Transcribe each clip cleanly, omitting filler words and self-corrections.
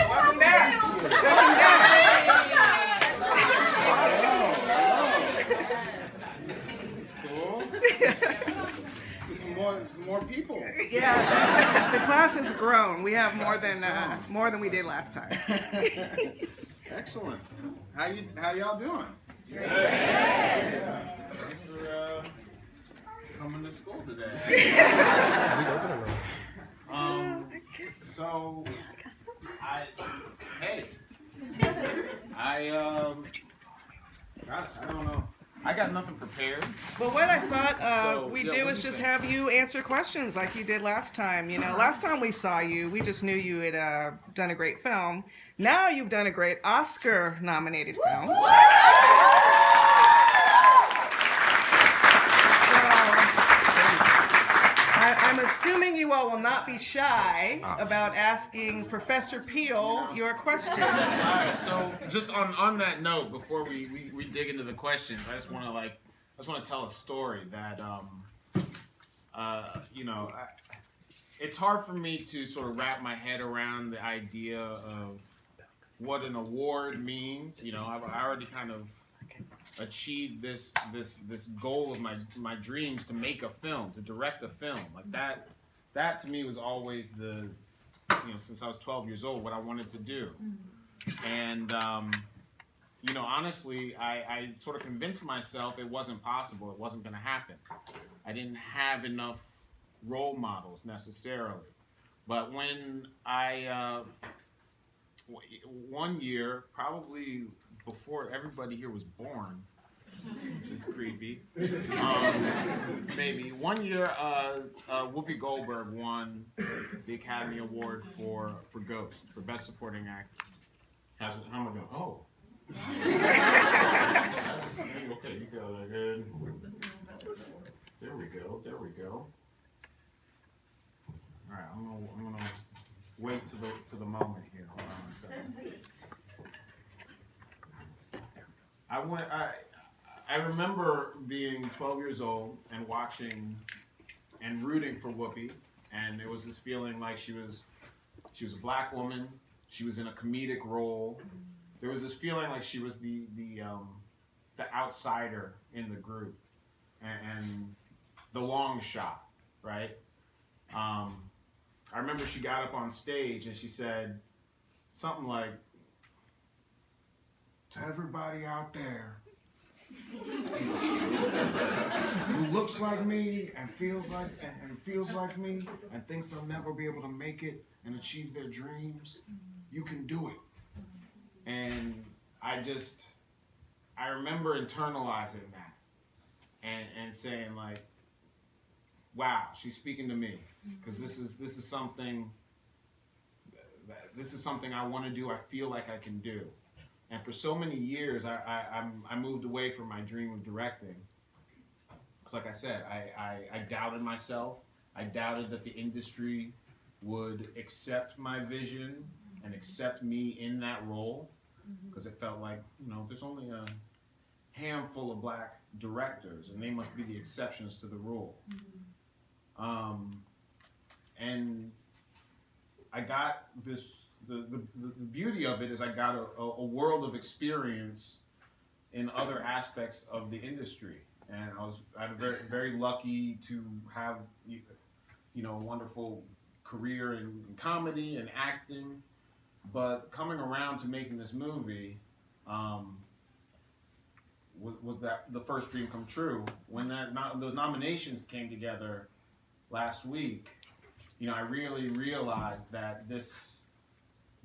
Welcome back. This is cool. Some more people. Yeah, the class has grown. We have more than we did last time. Excellent. How y'all doing? Yeah. Thanks for coming to school today. So gosh, I don't know. I got nothing prepared. But what I thought we'd do what is do you just think? have you answer questions like you did last time. You know, last time we saw you, we just knew you had done a great film. Now you've done a great Oscar-nominated film. So, I'm assuming you all will not be shy about asking Professor Peele your question. All right. So just on that note, before we dig into the questions, I just want to tell a story that it's hard for me to sort of wrap my head around the idea of what an award means. You know, I already kind of achieved this goal of my dreams to make a film, to direct a film. Like that to me was always since I was 12 years old, what I wanted to do. And honestly, I sort of convinced myself it wasn't possible, it wasn't going to happen. I didn't have enough role models necessarily. But when one year, probably before everybody here was born, which is creepy, maybe, one year Whoopi Goldberg won the Academy Award for Ghost, for Best Supporting Actor. How am I going? Oh. Okay, you go ahead. There we go. All right, I'm gonna wait to the moment here. Hold on a second. I remember being 12 years old and watching and rooting for Whoopi, and there was this feeling like she was a black woman. She was in a comedic role. There was this feeling like she was the outsider in the group and the long shot, right? I remember she got up on stage and she said something like, "To everybody out there who looks like me and feels like me and thinks they'll never be able to make it and achieve their dreams, you can do it." And I remember internalizing that and saying like, wow, she's speaking to me, because this is something I want to do. I feel like I can do. And for so many years, I moved away from my dream of directing. Because like I said, I doubted myself. I doubted that the industry would accept my vision and accept me in that role. Because it felt like, there's only a handful of black directors, and they must be the exceptions to the rule. And I got this. The beauty of it is I got a world of experience in other aspects of the industry, and I'm very, very lucky to have a wonderful career in comedy and acting. But coming around to making this movie was that the first dream come true. When those nominations came together last week, I really realized that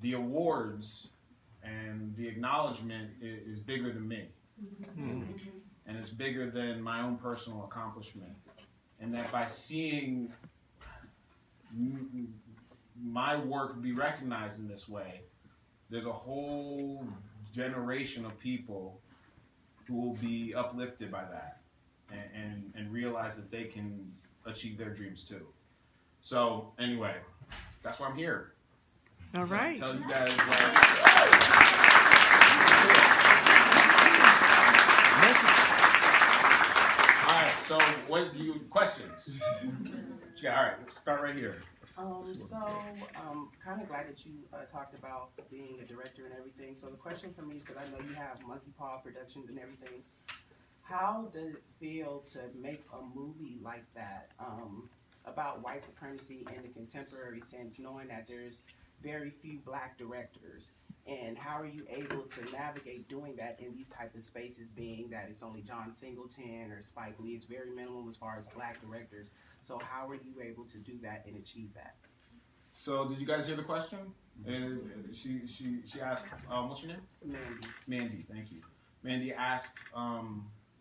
the awards and the acknowledgement is bigger than me. And it's bigger than my own personal accomplishment. And that by seeing my work be recognized in this way, there's a whole generation of people who will be uplifted by that and realize that they can achieve their dreams too. So anyway, that's why I'm here. All right. Tell you guys all right, So, what do you questions? Yeah, all right, let's start right here. Kind of glad that you talked about being a director and everything. So the question for me is, because I know you have Monkey Paw Productions and everything, how does it feel to make a movie like that about white supremacy in the contemporary sense, knowing that there's very few black directors? And how are you able to navigate doing that in these type of spaces, being that it's only John Singleton or Spike Lee? It's very minimum as far as black directors. So how are you able to do that and achieve that? So, did you guys hear the question? She asked, what's your name? Mandy. Mandy, thank you. Mandy asked,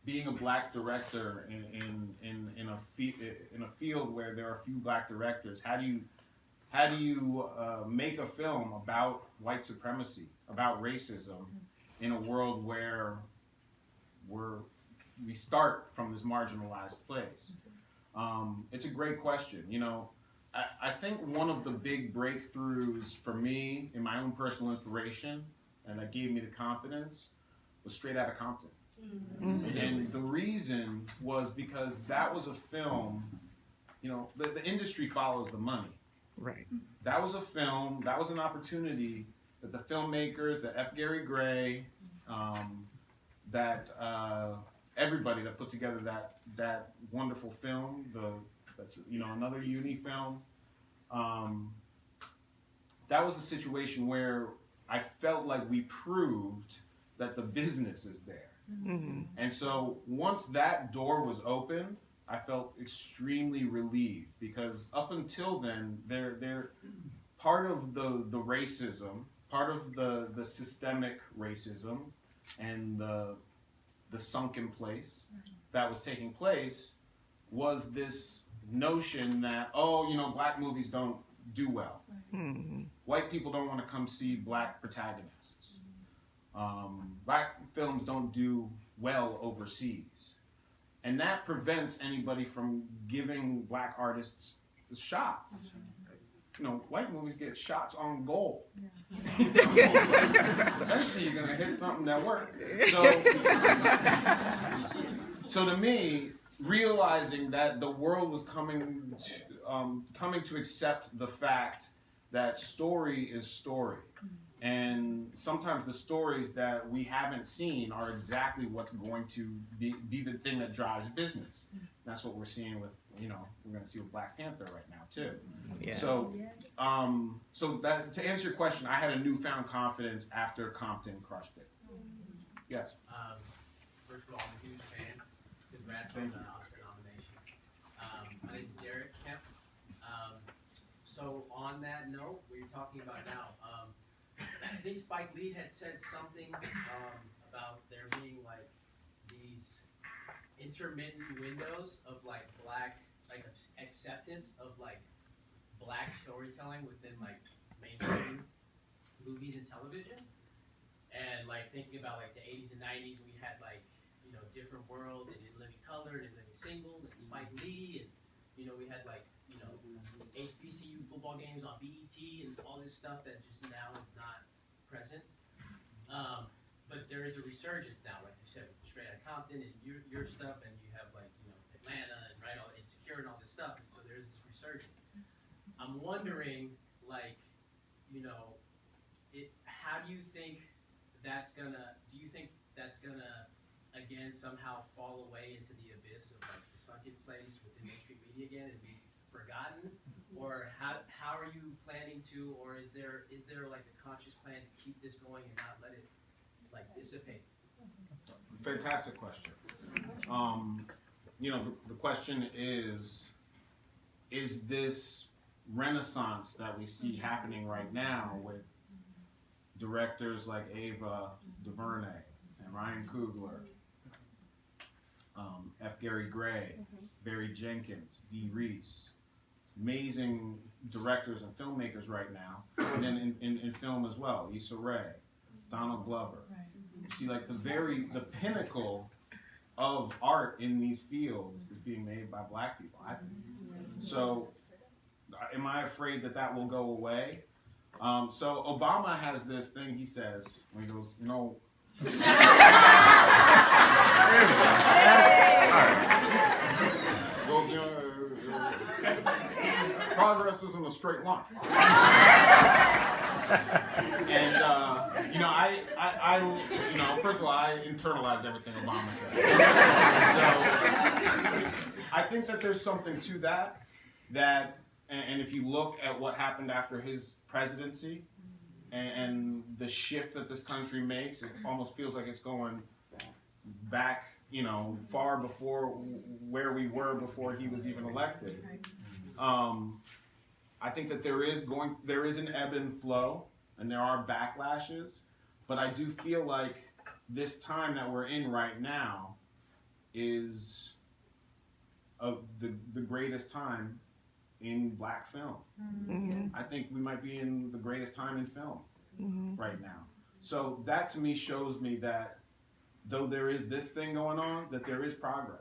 being a black director in a field where there are few black directors, how do you make a film about white supremacy, about racism, in a world where we start from this marginalized place? It's a great question. You know, I think one of the big breakthroughs for me in my own personal inspiration, and that gave me the confidence, was Straight Outta Compton. Mm-hmm. And the reason was because that was a film, you know, the industry follows the money. Right. That was a film, that was an opportunity that the filmmakers, that F. Gary Gray, everybody that put together that wonderful film, that's, you know, another uni film. That was a situation where I felt like we proved that the business is there. Mm-hmm. And so once that door was open, I felt extremely relieved, because up until then, they're part of the racism, part of the systemic racism, and the sunken place that was taking place was this notion that, oh, you know, black movies don't do well. Mm-hmm. White people don't want to come see black protagonists. Black films don't do well overseas. And that prevents anybody from giving black artists shots. You know, white movies get shots on goal. Eventually you're gonna hit something that works. So to me, realizing that the world was coming to accept the fact that story is story. And sometimes the stories that we haven't seen are exactly what's going to be the thing that drives business. That's what we're seeing with, you know, we're going to see with Black Panther right now too. Yeah. So that, to answer your question, I had a newfound confidence after Compton crushed it. Yes. First of all, I'm a huge fan. Congrats on the Oscar nomination. My name is Derek Kemp. So on that note, what you're talking about now, I think Spike Lee had said something about there being like these intermittent windows of like black, like acceptance of like black storytelling within like mainstream movies and television. And like thinking about like the 80s and 90s, we had like, you know, Different World and In Living Color and In Living Single and Spike Lee, and you know, we had like, you know, HBCU football games on BET and all this stuff that just now is not present. But there is a resurgence now, like you said, with Straight Outta Compton and your stuff, and you have like, you know, Atlanta and right, all Insecure and all this stuff, and so there's this resurgence. I'm wondering, like, you know, how do you think that's gonna, do you think that's gonna again somehow fall away into the abyss of like the sunken place within mainstream media again and be forgotten? Or how are you planning to, or is there like a conscious plan to keep this going and not let it like dissipate? Fantastic question. You know, the question is this renaissance that we see happening right now with directors like Ava DuVernay and Ryan Coogler, F. Gary Gray, Barry Jenkins, Dee Reese, amazing directors and filmmakers right now, and then in film as well, Issa Rae, Donald Glover. You see, like the pinnacle of art in these fields is being made by black people, I think. So, am I afraid that will go away? So Obama has this thing he says when he goes, you know. progress isn't a straight line. And first of all, I internalized everything Obama said. So I think that there's something to that. And if you look at what happened after his presidency and the shift that this country makes, it almost feels like it's going back, far before where we were before he was even elected. I think that there is an ebb and flow, and there are backlashes, but I do feel like this time that we're in right now is the greatest time in black film. Mm-hmm. I think we might be in the greatest time in film Mm-hmm. right now. So that to me shows me that though there is this thing going on, that there is progress.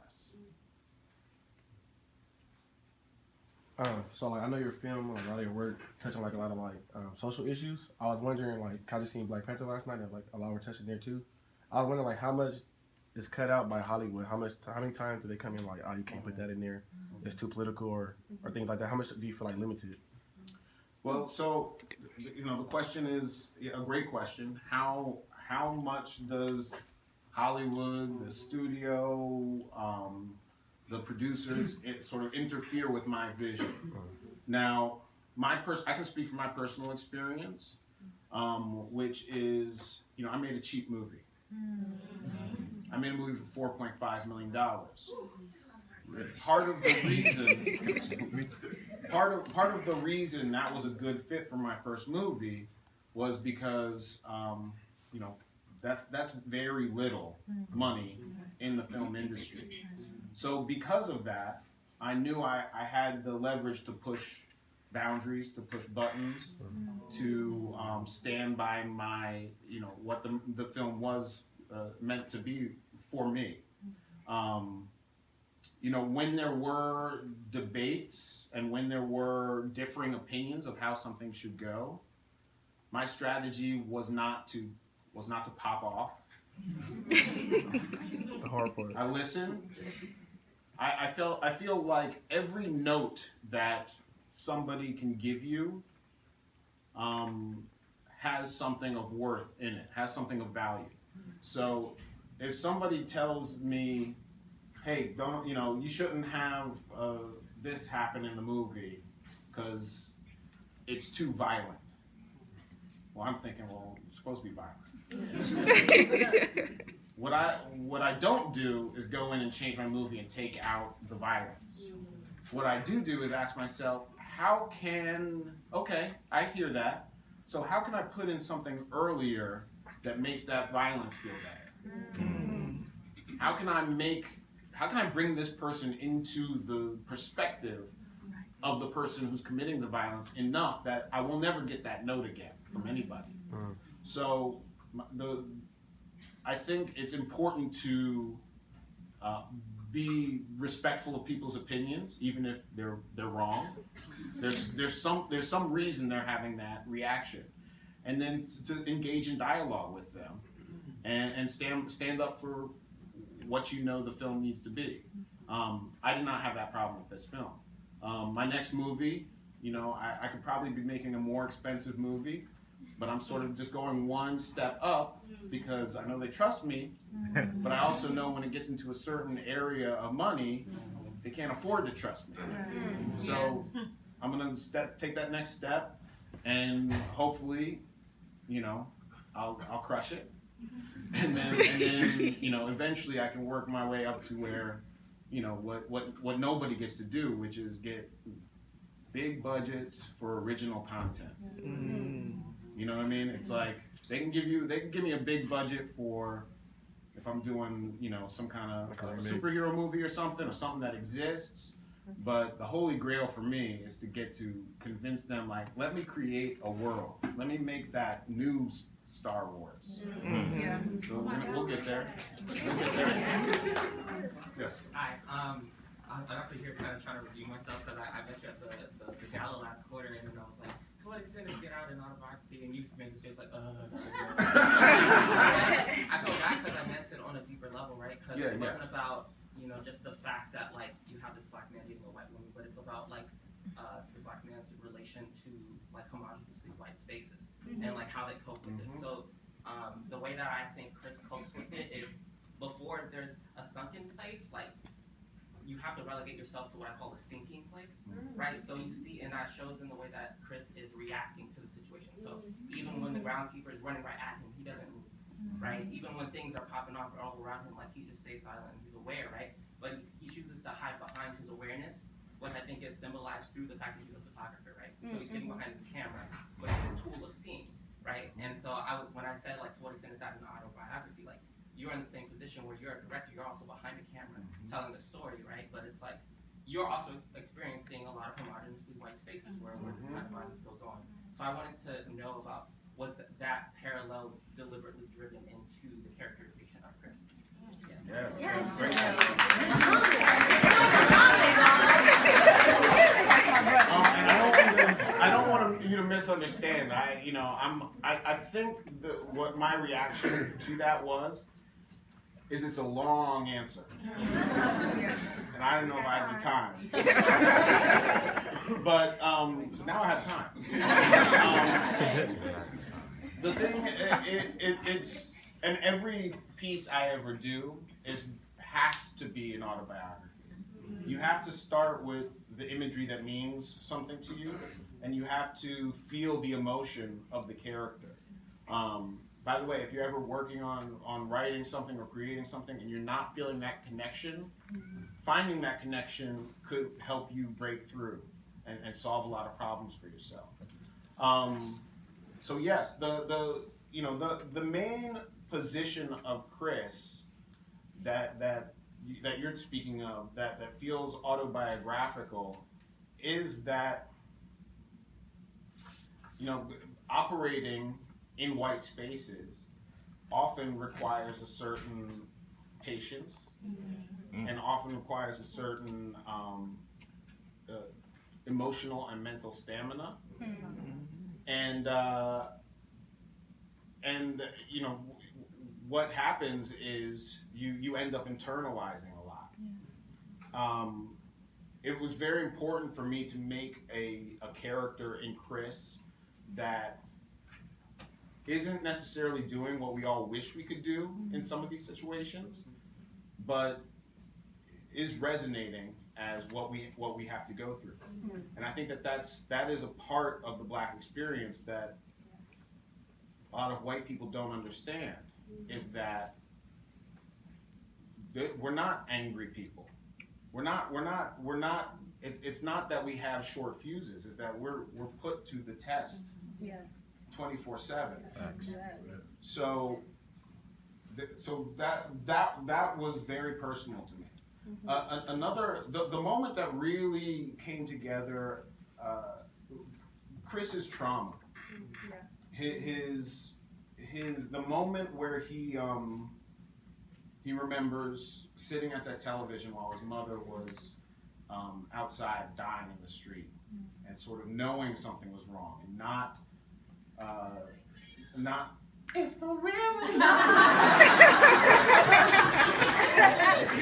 So like I know your film, like a lot of your work touch on like a lot of like social issues. I was wondering, like, I just seen Black Panther last night, and like a lot were touching there too. I was wondering, like, how much is cut out by Hollywood? How many times do they come in like, oh, you can't put that in there, it's too political, or things like that? How much do you feel like limited? Well, so the question is a great question. How much does Hollywood, the studio, the producers, sort of interfere with my vision? Now, I can speak from my personal experience, which is, I made a cheap movie. I made a movie for $4.5 million. Part of the reason that was a good fit for my first movie was because, that's very little money in the film industry. So because of that, I knew I had the leverage to push boundaries, to push buttons, to stand by my, what the film was meant to be for me. When there were debates and when there were differing opinions of how something should go, my strategy was not to pop off. The hard part. I listened. I feel like every note that somebody can give you has something of worth in it, has something of value. So if somebody tells me, hey, you shouldn't have this happen in the movie because it's too violent. Well, I'm thinking, it's supposed to be violent. What I don't do is go in and change my movie and take out the violence. What I do is ask myself, okay, I hear that. So how can I put in something earlier that makes that violence feel better? How can I bring this person into the perspective of the person who's committing the violence enough that I will never get that note again from anybody? So I think it's important to be respectful of people's opinions, even if they're wrong. There's some reason they're having that reaction, and then to engage in dialogue with them, and stand up for what the film needs to be. I did not have that problem with this film. My next movie, I could probably be making a more expensive movie, but I'm sort of just going one step up because I know they trust me, but I also know when it gets into a certain area of money, they can't afford to trust me. So I'm gonna take that next step, and hopefully, I'll crush it, and then eventually I can work my way up to where, what nobody gets to do, which is get big budgets for original content. You know what I mean? It's like they can give me a big budget for if I'm doing, some kind of superhero movie or something that exists. But the holy grail for me is to get to convince them, like, let me create a world. Let me make that new Star Wars. Yeah. So we'll get there. Yes. Hi. I'm actually here kind of trying to review myself because I met you at the gala last quarter, and then I was like, to what extent is get out an autobiography? And you just made this face like, I felt bad because I meant it on a deeper level, right? Because it wasn't about, just the fact that, like, you have this black man dating a white woman, but it's about, like, the black man in relation to like homogeneously white spaces and like how they cope with it. So the way that I think Chris copes with it is before there's a sunken place, like you have to relegate yourself to what I call a sinking place, right? So you see, and that shows in the way that Chris is reacting to the situation. So even when the groundskeeper is running right at him, he doesn't move, right? Even when things are popping off all around him, like he just stays silent and he's aware, right? But he chooses to hide behind his awareness, which I think is symbolized through the fact that he's a photographer, right? So he's sitting behind his camera, but it's his tool of seeing, right? And so when I said like to what extent is that an autobiography, like you're in the same position where you're a director, you're also behind the camera telling the story, right? But it's like you're also experiencing a lot of homogeneously white spaces where this kind of violence goes on. So I wanted to know about, was that parallel deliberately driven into the characterization of Chris? Yes. Great. I don't want you to misunderstand. I think what my reaction to that is it's a long answer, and I don't know if I have the time. But now I have time. The thing, it's and every piece I ever do has to be an autobiography. You have to start with the imagery that means something to you, and you have to feel the emotion of the character. By the way, if you're ever working on writing something or creating something and you're not feeling that connection, finding that connection could help you break through and solve a lot of problems for yourself. So yes, the main position of Chris that you're speaking of that feels autobiographical is that operating in white spaces often requires a certain patience and often requires a certain emotional and mental stamina. And what happens is you end up internalizing a lot. It was very important for me to make a character in Chris that isn't necessarily doing what we all wish we could do in some of these situations, but is resonating as what we have to go through. And I think that is a part of the Black experience that a lot of white people don't understand, is that we're not angry people. We're not. It's not that we have short fuses. It's that we're put to the test 24/7. So that was very personal to me. The moment that really came together, Chris's trauma, the moment where he remembers sitting at that television while his mother was outside dying in the street, and sort of knowing something was wrong, and not it's the really you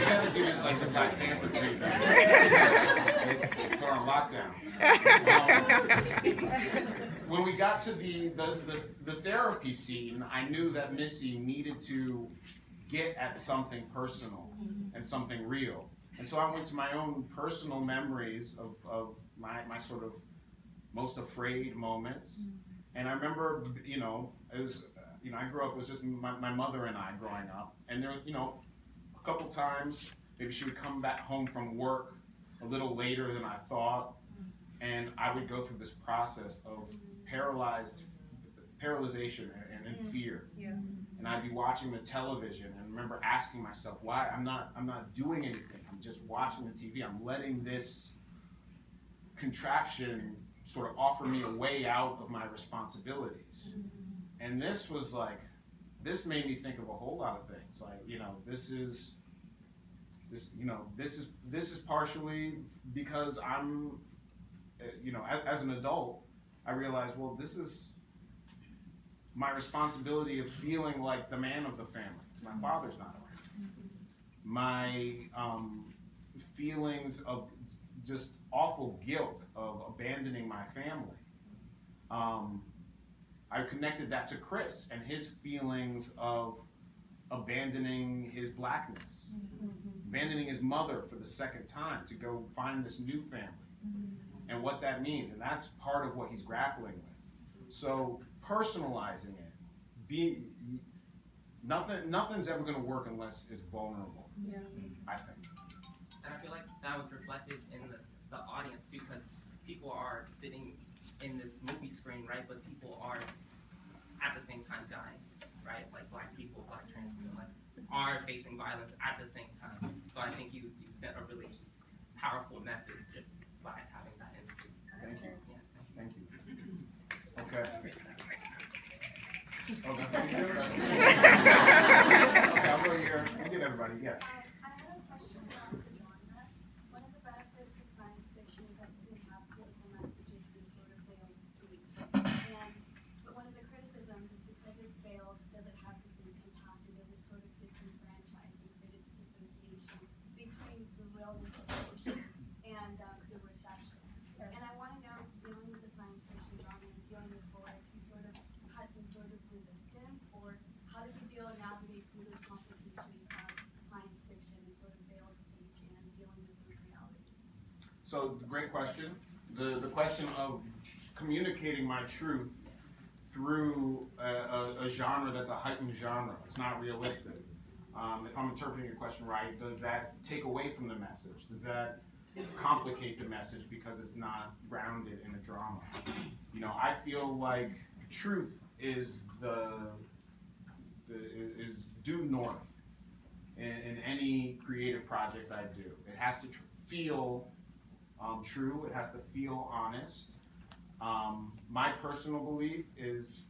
gotta do this like the Black Panther thing. They put on lockdown. When we got to the therapy scene, I knew that Missy needed to get at something personal and something real. And so I went to my own personal memories of my sort of most afraid moments. And I remember, I grew up, it was just my mother and I growing up. And there, a couple times, maybe she would come back home from work a little later than I thought. And I would go through this process of paralyzation and fear. And I'd be watching the television and remember asking myself, why I'm not doing anything. I'm just watching the TV. I'm letting this contraption sort of offer me a way out of my responsibilities. And this made me think of a whole lot of things. Like, this is partially because I'm, as an adult, I realized, well, this is my responsibility of feeling like the man of the family. My father's not around. My feelings of just awful guilt of abandoning my family. I connected that to Chris and his feelings of abandoning his blackness, abandoning his mother for the second time to go find this new family, and what that means. And that's part of what he's grappling with. So personalizing it, nothing's ever going to work unless it's vulnerable. Yeah. I think. And I feel like that was reflected in the audience too, because people are sitting in this movie screen, right? But people are at the same time dying, right? Like black people, black trans people, like are facing violence at the same time. So I think you sent a really powerful message just by having that imagery. Thank you. Yeah, Thank you. Okay. Oh, that's what you do? Okay, I'll go here. I'll get everybody. Yes. I have a question about the genre. One of the benefits of science fiction is that you can have political messages in sort of veiled speech. And one of the criticisms is because it's veiled, does it have the same impact, or does it sort of disenfranchise and create a disassociation between the realness of the fiction and the reception? And I want to know, dealing with the science fiction genre and dealing with Boy, if you sort of had some sort of resistance, or how did you deal and navigate through those complications of science fiction and sort of veiled speech and dealing with those realities? So, great question. The question of communicating my truth through a genre that's a heightened genre. It's not realistic. If I'm interpreting your question right, does that take away from the message? Does that complicate the message because it's not grounded in a drama? You know, I feel like truth is is due north in any creative project I do. It has to feel true. It has to feel honest. My personal belief is,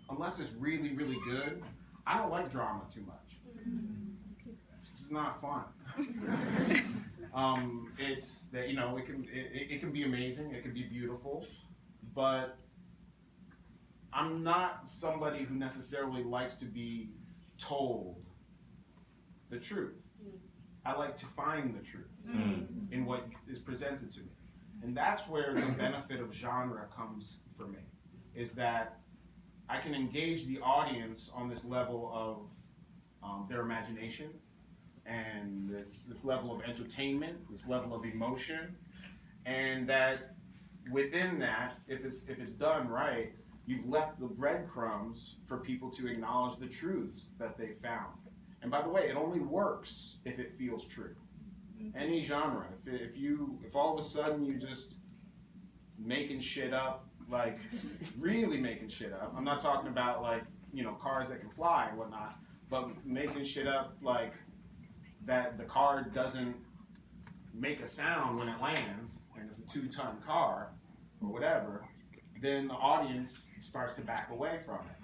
unless it's really, really good, I don't like drama too much. It's just not fun. It's that, you know, it can be amazing, it can be beautiful, but I'm not somebody who necessarily likes to be told the truth. I like to find the truth in what is presented to me. And that's where the benefit of genre comes for me, is that I can engage the audience on this level of their imagination and this level of entertainment, this level of emotion, and that within that, if it's done right, you've left the breadcrumbs for people to acknowledge the truths that they found. And by the way, it only works if it feels true. Any genre. If all of a sudden you just making shit up, like really making shit up. I'm not talking about like, you know, cars that can fly and whatnot, but making shit up like that the car doesn't make a sound when it lands and it's a 2-ton car or whatever, then the audience starts to back away from it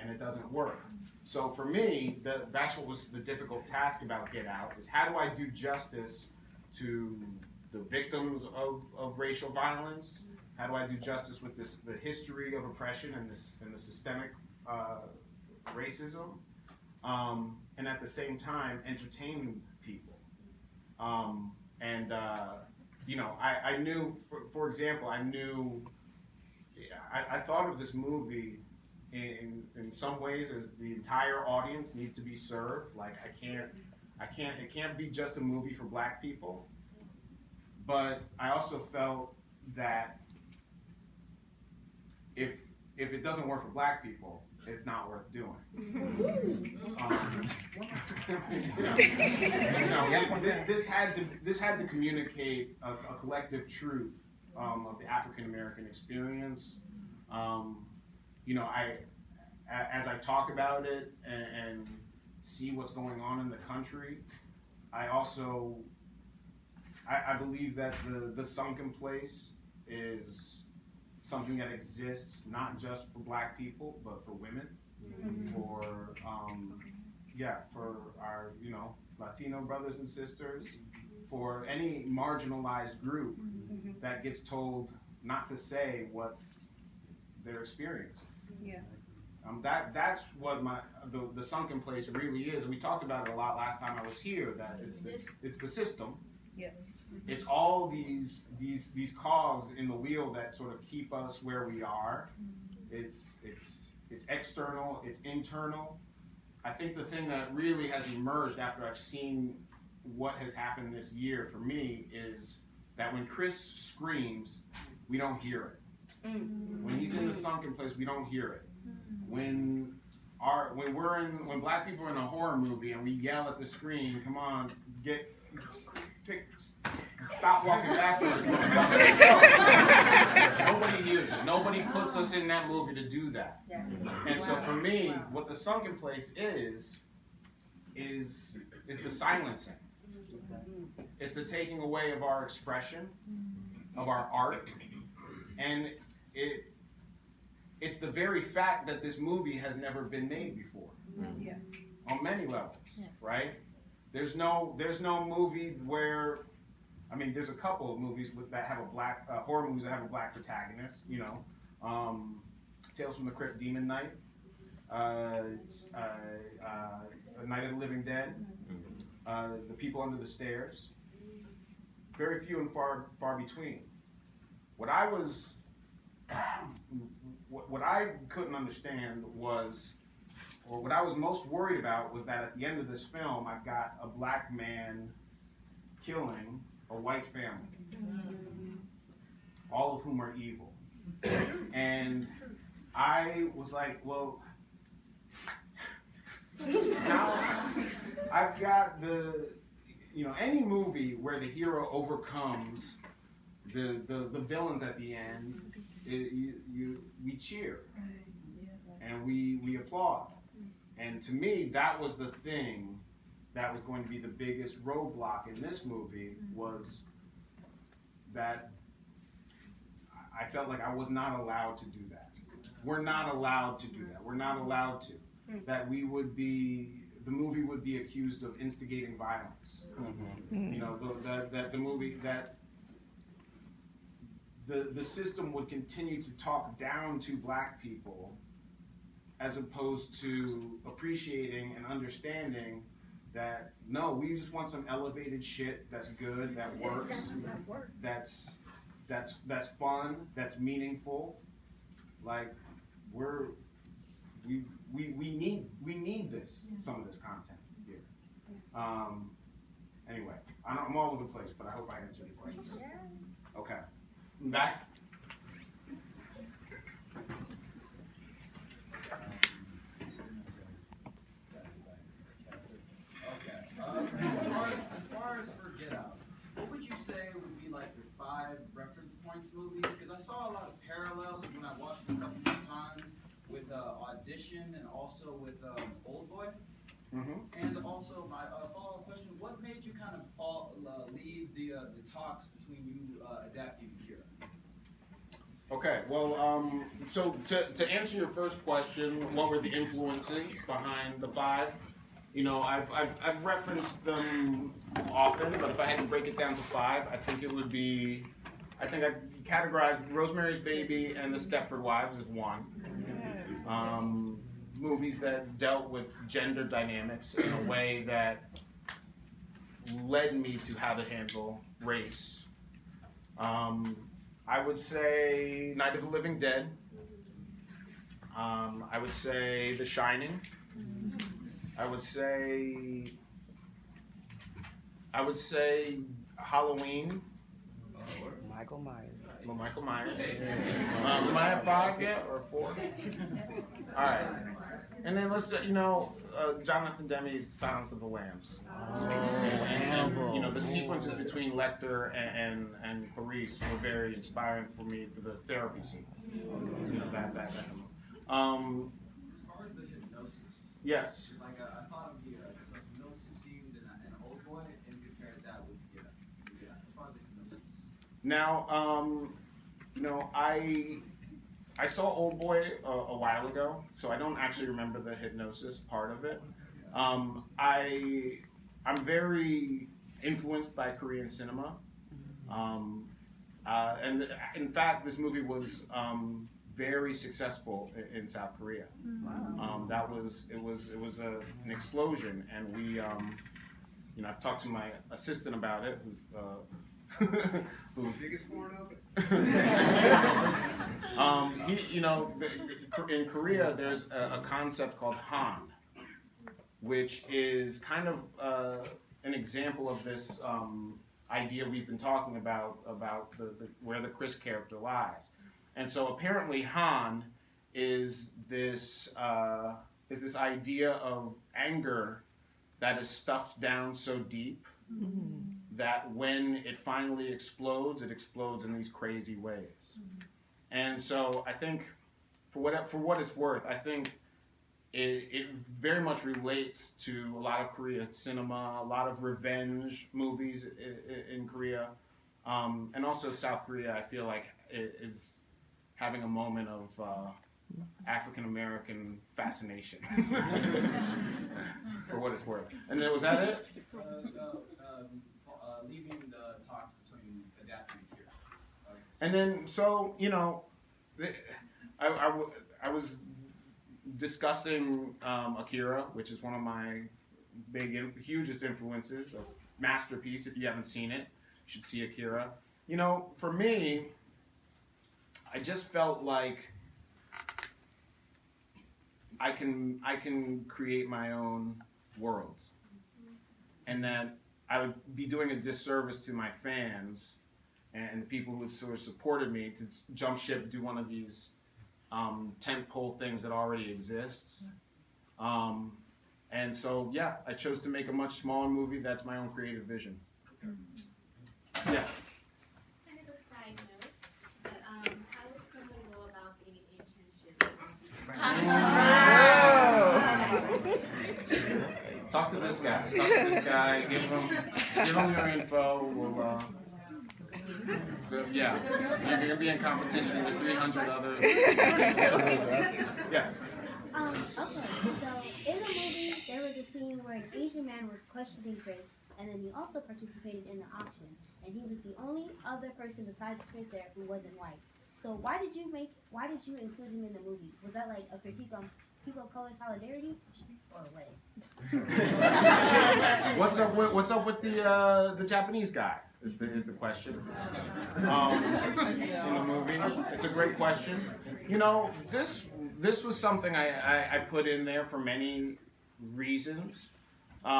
and it doesn't work. So for me, that's what was the difficult task about Get Out, is how do I do justice to the victims of racial violence? How do I do justice with the history of oppression and the systemic racism? And at the same time, entertain people. You know, I knew, for example, I thought of this movie in some ways as the entire audience needs to be served. Like it can't be just a movie for black people. But I also felt that if it doesn't work for black people, it's not worth doing. This had to communicate a collective truth of the African American experience. You know, as I talk about it and see what's going on in the country, I believe that the sunken place is something that exists not just for black people, but for women, for our, you know, Latino brothers and sisters, for any marginalized group that gets told not to say what they're experiencing. Yeah. That's what the sunken place really is, and we talked about it a lot last time I was here. That it's the system, Yeah. it's all these cogs in the wheel that sort of keep us where we are. It's external, it's internal. I think the thing that really has emerged after I've seen what has happened this year for me is that when Chris screams, we don't hear it. When he's in the sunken place, we don't hear it. When black people are in a horror movie and we yell at the screen, come on, stop walking backwards. Nobody hears it. Nobody puts us in that movie to do that. And so for me, what the sunken place is the silencing. It's the taking away of our expression, of our art, and it's the very fact that this movie has never been made before, on many levels, right? There's no movie where, I mean, there's a couple of movies that have a black horror movies that have a black protagonist. You know, Tales from the Crypt, Demon Knight, Night of the Living Dead, The People Under the Stairs. Very few and far between. What I couldn't understand was, or what I was most worried about was that at the end of this film, I've got a black man killing a white family, all of whom are evil. And I was like, well, now I've got any movie where the hero overcomes the villains at the end, we cheer and we applaud. And to me, that was the thing that was going to be the biggest roadblock in this movie, was that I felt like I was not allowed to do that. We're not allowed to do that. We're not allowed to. That the movie would be accused of instigating violence. You know, the system would continue to talk down to black people as opposed to appreciating and understanding that, no, we just want some elevated shit that's good, that works, that's fun, that's meaningful. Like, we need some of this content here. Anyway, I'm all over the place, but I hope I answered your question. Okay. Back. As far as for Get Out, what would you say would be like your 5 reference points movies? Because I saw a lot of parallels when I watched it a couple more times with Audition and also with Old Boy. And also my follow-up question: what made you kind of leave the talks between you adapting Kira? Okay, well, so to answer your first question, what were the influences behind the 5? You know, I've referenced them often, but if I had to break it down to 5, I think I'd categorize Rosemary's Baby and The Stepford Wives as one. Movies that dealt with gender dynamics in a way that led me to how to handle race. I would say Night of the Living Dead. I would say The Shining. I would say Halloween. Michael Myers. Well, Michael Myers. Am I at 5 yet or 4? All right. And then let's Jonathan Demme's Silence of the Lambs. And the sequences between Lecter and Clarice were very inspiring for me for the therapy scene. That. As far as the hypnosis. Yes. Like I thought of the hypnosis scenes in Old Boy and compared that with Get Out. As far as the hypnosis. Now, I saw Old Boy a while ago, so I don't actually remember the hypnosis part of it. I'm very influenced by Korean cinema, and in fact, this movie was very successful in South Korea. It was an explosion, and we, I've talked to my assistant about it, who's who's Biggest foreign open. in Korea, there's a concept called Han, which is kind of an example of this idea we've been talking about where the Chris character lies. And so apparently Han is this idea of anger that is stuffed down so deep that when it finally explodes, it explodes in these crazy ways. And so I think, for what it's worth, I think it very much relates to a lot of Korean cinema, a lot of revenge movies in Korea, and also South Korea. I feel like is having a moment of African American fascination, for what it's worth. And then was that it? Leaving the talks between adapting and Kira. And then, so, I was discussing Akira, which is one of my hugest influences, a masterpiece. If you haven't seen it, you should see Akira. For me, I just felt like I can create my own worlds, and that I would be doing a disservice to my fans and the people who sort of supported me to jump ship, do one of these tentpole things that already exists. And so, yeah, I chose to make a much smaller movie. That's my own creative vision. Yes? Kind of a side note, but how would someone go about getting an internship? Talk to this guy. Give him your info. We'll, yeah, you're gonna be in competition with 300 other. Yes. Okay, so in the movie, there was a scene where an Asian man was questioning Chris, and then he also participated in the auction, and he was the only other person besides Chris there who wasn't white. So why did you include him in the movie? Was that like a critique on people of color solidarity, or what? What's up with the Japanese guy? Is the question in the movie? It's a great question. This was something I put in there for many reasons. We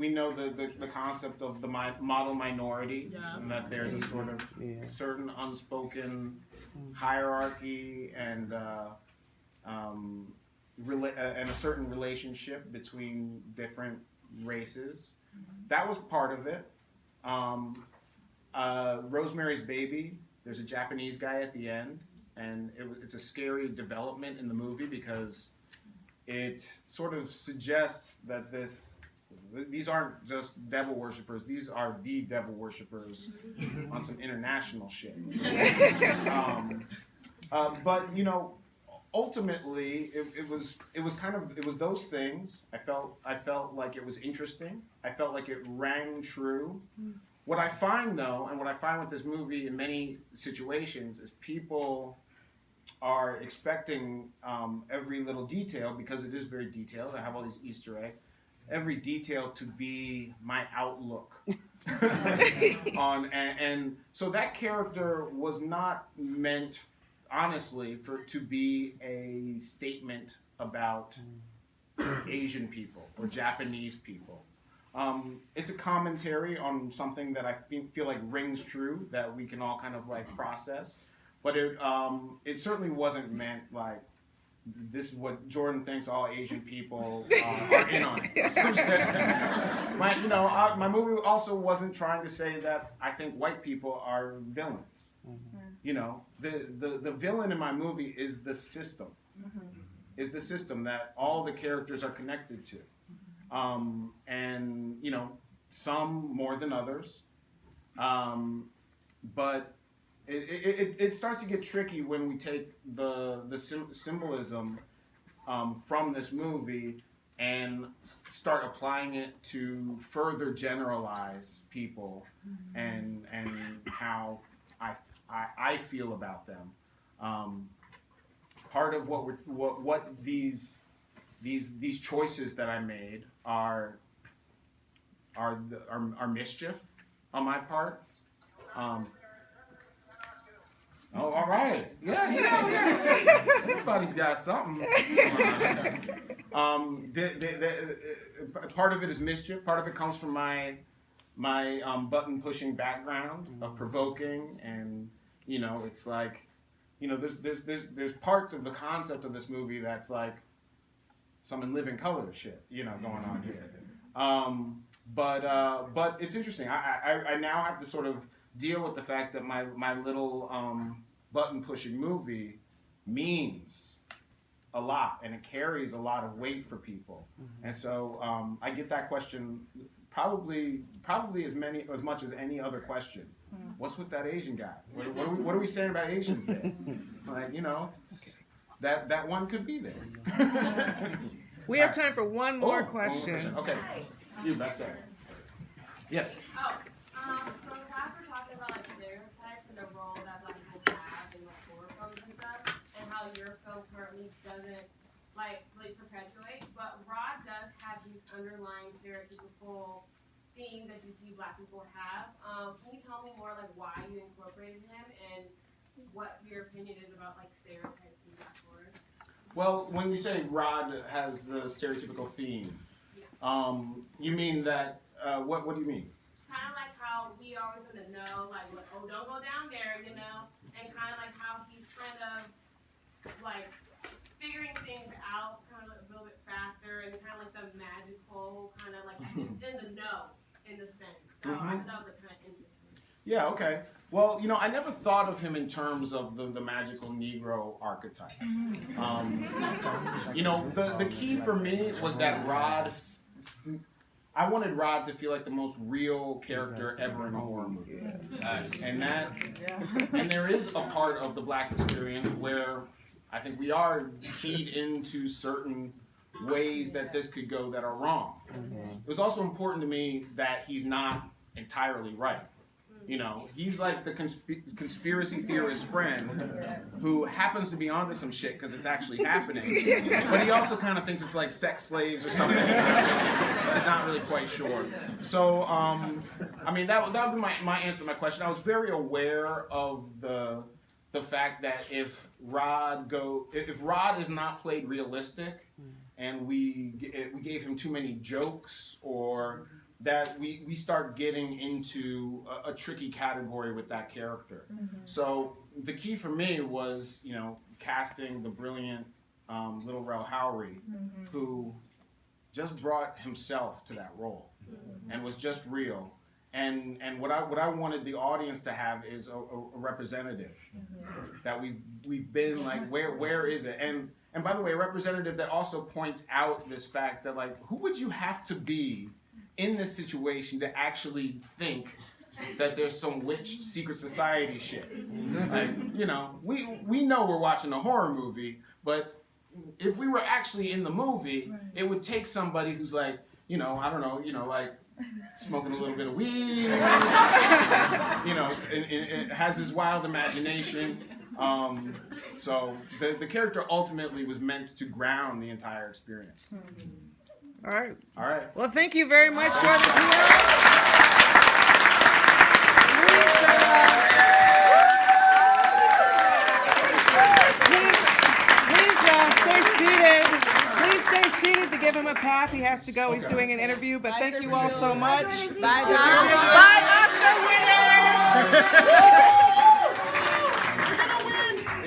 know the concept of the model minority, and that there's a sort of certain unspoken hierarchy and a certain relationship between different races. That was part of it. Rosemary's Baby, there's a Japanese guy at the end, and it's a scary development in the movie because it sort of suggests that these aren't just devil worshippers, these are the devil worshippers on some international shit. But ultimately, it was those things. I felt like it was interesting. I felt like it rang true. What I find with this movie in many situations is people are expecting every little detail, because it is very detailed. I have all these Easter eggs. Every detail to be my outlook and so that character was not meant, honestly, to be a statement about Asian people or Japanese people. It's a commentary on something that I feel like rings true, that we can all kind of like process, but it certainly wasn't meant like, this is what Jordan thinks all Asian people are in on it. My movie also wasn't trying to say that I think white people are villains. The villain in my movie is the system. Is the system that all the characters are connected to. And some more than others. But it starts to get tricky when we take the symbolism from this movie and start applying it to further generalize people and how I feel about them. Part of what these choices that I made are mischief. on my part. Oh, all right. Yeah. Everybody's got something. Part of it is mischief. Part of it comes from my button pushing background of provoking, and it's like, there's parts of the concept of this movie that's like some in living color shit, going on here. But it's interesting. I now have to sort of deal with the fact that my little button pushing movie means a lot, and it carries a lot of weight for people. And so I get that question probably as much as any other question. What's with that Asian guy? What are we saying about Asians there? Like, that one could be there. We have time for one more question. Okay, you back there. Yes. So in class we're talking about like stereotypes and the role that Black people have in like horror films and stuff, and how your film currently doesn't like really perpetuate. But Rod does have these underlying stereotypical themes that you see Black people have. Can you tell me more like why you incorporated him and what your opinion is about like stereotypes in Black horror? Well, when you say Rod has the stereotypical theme, you mean that? What do you mean? Kind of like how we always want to know, like, oh, don't go down there, and kind of like how he's kind of like figuring things out, kind of like a little bit faster, and kind of like the magical, kind of like he's in the know in the sense. So I thought that was kind of interesting. Yeah. Okay. Well, I never thought of him in terms of the magical Negro archetype. The key for me was that Rod. I wanted Rod to feel like the most real character ever in a horror movie. And there is a part of the Black experience where I think we are keyed into certain ways that this could go that are wrong. It was also important to me that he's not entirely right. He's like the conspiracy theorist friend who happens to be onto some shit because it's actually happening, but he also kind of thinks it's like sex slaves or something. He's not really quite sure. So, that would be my answer to my question. I was very aware of the fact that if Rod is not played realistic, and we gave him too many jokes, or that we start getting into a tricky category with that character. So the key for me was, casting the brilliant Little Rel Howery, who just brought himself to that role and was just real. And what I wanted the audience to have is a representative that we've been like, where is it? And by the way, a representative that also points out this fact that like, who would you have to be in this situation to actually think that there's some witch secret society shit? Like, we know we're watching a horror movie, but if we were actually in the movie, it would take somebody who's like, I don't know, like smoking a little bit of weed, and has this wild imagination. So the character ultimately was meant to ground the entire experience. All right. Well, thank you very much, George. Please stay seated. Please stay seated to give him a pass. He has to go. He's doing an interview. But thank you all so much. Bye, Oscar winner.